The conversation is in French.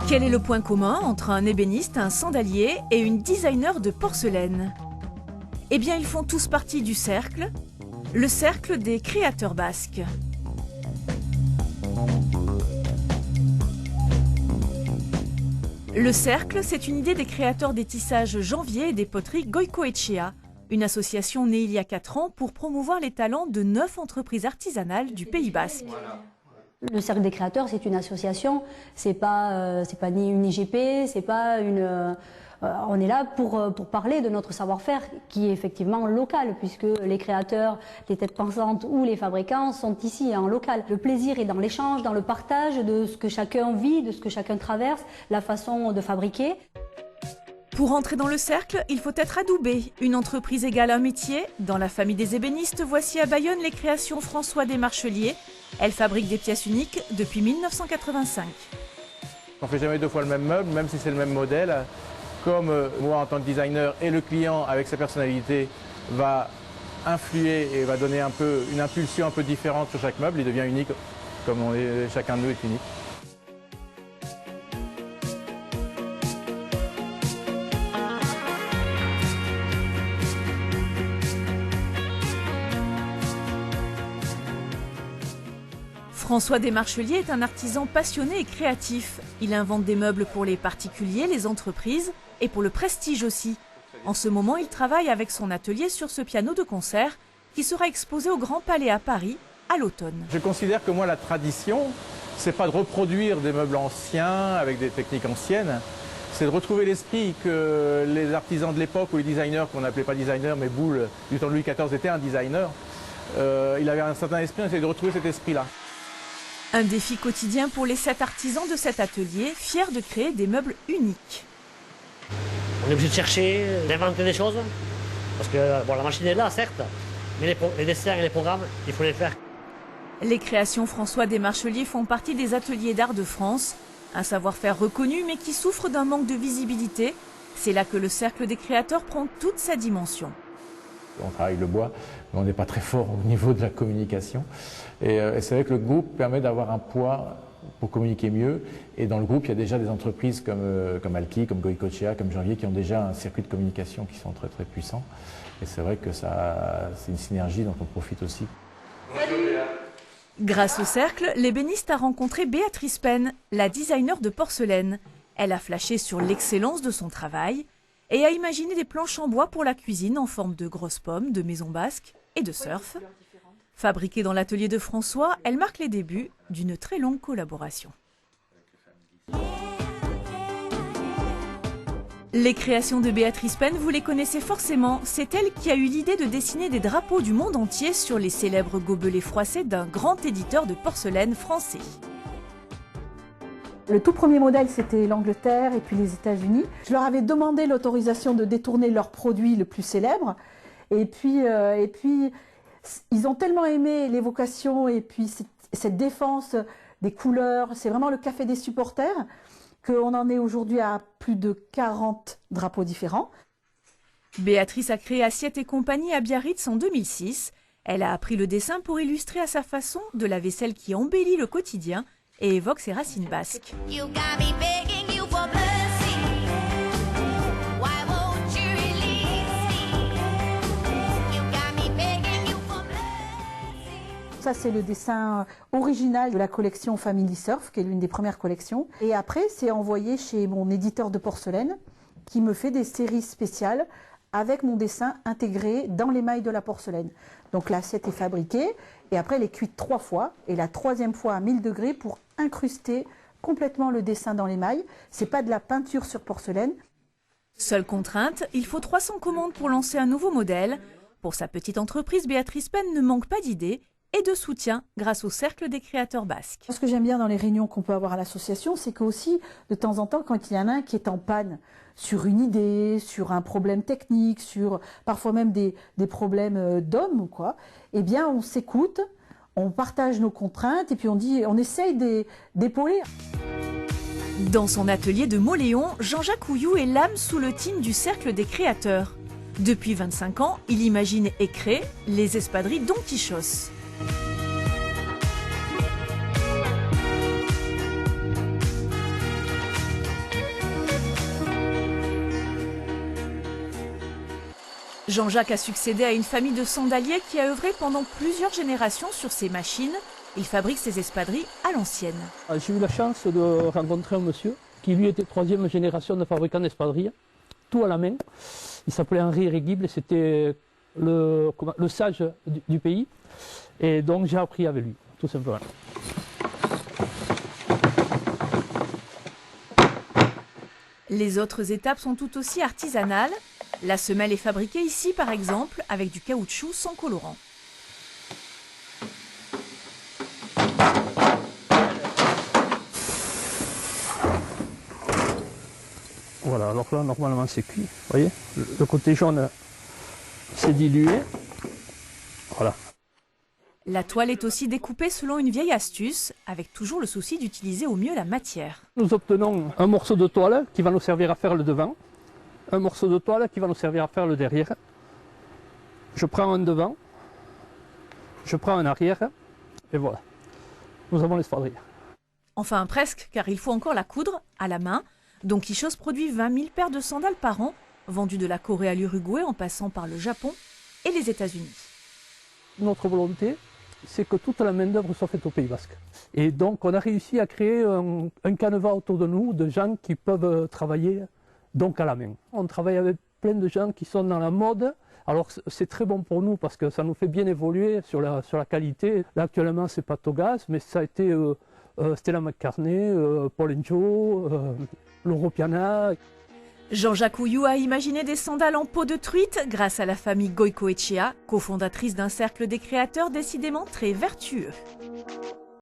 Quel est le point commun entre un ébéniste, un sandalier et une designer de porcelaine? Eh bien, ils font tous partie du cercle, le cercle des créateurs basques. Le cercle, c'est une idée des créateurs des tissages Janvier et des poteries Goicoechea, une association née il y a 4 ans pour promouvoir les talents de 9 entreprises artisanales du Pays basque. Le Cercle des créateurs, c'est une association, c'est pas ni une IGP, c'est pas une... on est là pour parler de notre savoir-faire qui est effectivement local, puisque les créateurs, les têtes pensantes ou les fabricants sont ici en local. Le plaisir est dans l'échange, dans le partage de ce que chacun vit, de ce que chacun traverse, la façon de fabriquer. Pour entrer dans le cercle, il faut être adoubé. Une entreprise égale un métier. Dans la famille des ébénistes, voici à Bayonne les créations François Desmarcheliers. Elle fabrique des pièces uniques depuis 1985. On ne fait jamais 2 fois le même meuble, même si c'est le même modèle. Comme moi en tant que designer et le client avec sa personnalité va influer et va donner une impulsion un peu différente sur chaque meuble, il devient unique comme chacun de nous est unique. François Desmarcheliers est un artisan passionné et créatif. Il invente des meubles pour les particuliers, les entreprises et pour le prestige aussi. En ce moment, il travaille avec son atelier sur ce piano de concert qui sera exposé au Grand Palais à Paris à l'automne. Je considère que moi, la tradition, c'est pas de reproduire des meubles anciens avec des techniques anciennes, c'est de retrouver l'esprit que les artisans de l'époque ou les designers, qu'on n'appelait pas designers, mais Boulle, du temps de Louis XIV, était un designer. Il avait un certain esprit, on essaie de retrouver cet esprit-là. Un défi quotidien pour les 7 artisans de cet atelier, fiers de créer des meubles uniques. On est obligé de chercher, d'inventer des choses, parce que bon, la machine est là, certes, mais les dessins et les programmes, il faut les faire. Les créations François Desmarcheliers font partie des ateliers d'art de France, un savoir-faire reconnu mais qui souffre d'un manque de visibilité. C'est là que le cercle des créateurs prend toute sa dimension. On travaille le bois, mais on n'est pas très fort au niveau de la communication. Et c'est vrai que le groupe permet d'avoir un poids pour communiquer mieux. Et dans le groupe, il y a déjà des entreprises comme Alki, comme Goicoechea, comme Janvier, qui ont déjà un circuit de communication qui sont très très puissants. Et c'est vrai que c'est une synergie dont on profite aussi. Grâce au cercle, l'ébéniste a rencontré Béatrice Penn, la designer de porcelaine. Elle a flashé sur l'excellence de son travail et a imaginé des planches en bois pour la cuisine en forme de grosses pommes, de maison basque et de surf. Fabriquée dans l'atelier de François, elle marque les débuts d'une très longue collaboration. Les créations de Béatrice Penn, vous les connaissez forcément. C'est elle qui a eu l'idée de dessiner des drapeaux du monde entier sur les célèbres gobelets froissés d'un grand éditeur de porcelaine français. Le tout premier modèle, c'était l'Angleterre et puis les États-Unis. Je leur avais demandé l'autorisation de détourner leur produit le plus célèbre. Et puis ils ont tellement aimé l'évocation et puis cette défense des couleurs. C'est vraiment le café des supporters qu'on en est aujourd'hui à plus de 40 drapeaux différents. Béatrice a créé Assiette et compagnie à Biarritz en 2006. Elle a appris le dessin pour illustrer à sa façon de la vaisselle qui embellit le quotidien et évoque ses racines basques. Ça, c'est le dessin original de la collection Family Surf, qui est l'une des premières collections. Et après, c'est envoyé chez mon éditeur de porcelaine, qui me fait des séries spéciales avec mon dessin intégré dans l'émail de la porcelaine. Donc l'assiette est fabriquée, et après elle est cuite 3 fois, et la 3e fois à 1000 degrés pour incruster complètement le dessin dans l'émail. C'est pas de la peinture sur porcelaine. Seule contrainte, il faut 300 commandes pour lancer un nouveau modèle. Pour sa petite entreprise, Béatrice Penn ne manque pas d'idées et de soutien grâce au Cercle des créateurs basques. Ce que j'aime bien dans les réunions qu'on peut avoir à l'association, c'est qu'aussi, de temps en temps, quand il y en a un qui est en panne sur une idée, sur un problème technique, sur parfois même des problèmes d'hommes, quoi, eh bien on s'écoute, on partage nos contraintes et puis on essaye d'épauler. Dans son atelier de Mauléon, Jean-Jacques Houillou est l'âme sous le tigne du Cercle des créateurs. Depuis 25 ans, il imagine et crée les espadrilles Don Quichotte. Jean-Jacques a succédé à une famille de sandaliers qui a œuvré pendant plusieurs générations sur ces machines. Il fabrique ses espadrilles à l'ancienne. J'ai eu la chance de rencontrer un monsieur qui lui était 3e génération de fabricant d'espadrilles, tout à la main. Il s'appelait Henri Réguible et c'était le sage du pays. Et donc j'ai appris avec lui, tout simplement. Les autres étapes sont tout aussi artisanales. La semelle est fabriquée ici par exemple avec du caoutchouc sans colorant. Voilà, alors là normalement c'est cuit, vous voyez, le côté jaune s'est dilué, voilà. La toile est aussi découpée selon une vieille astuce, avec toujours le souci d'utiliser au mieux la matière. Nous obtenons un morceau de toile qui va nous servir à faire le devant, un morceau de toile qui va nous servir à faire le derrière. Je prends un devant, je prends un arrière, et voilà, nous avons l'espadrille. Enfin presque, car il faut encore la coudre à la main. Don Quichotte produit 20 000 paires de sandales par an, vendues de la Corée à l'Uruguay en passant par le Japon et les États-Unis. Notre volonté, c'est que toute la main-d'œuvre soit faite au Pays Basque. Et donc on a réussi à créer un canevas autour de nous de gens qui peuvent travailler donc à la main. On travaille avec plein de gens qui sont dans la mode. Alors c'est très bon pour nous parce que ça nous fait bien évoluer sur la qualité. Là actuellement c'est pas Togaz, mais ça a été Stella McCartney, Paul & Joe, Loro Piana. Jean-Jacques Houilloux a imaginé des sandales en peau de truite grâce à la famille Goicoechea, cofondatrice d'un cercle des créateurs décidément très vertueux.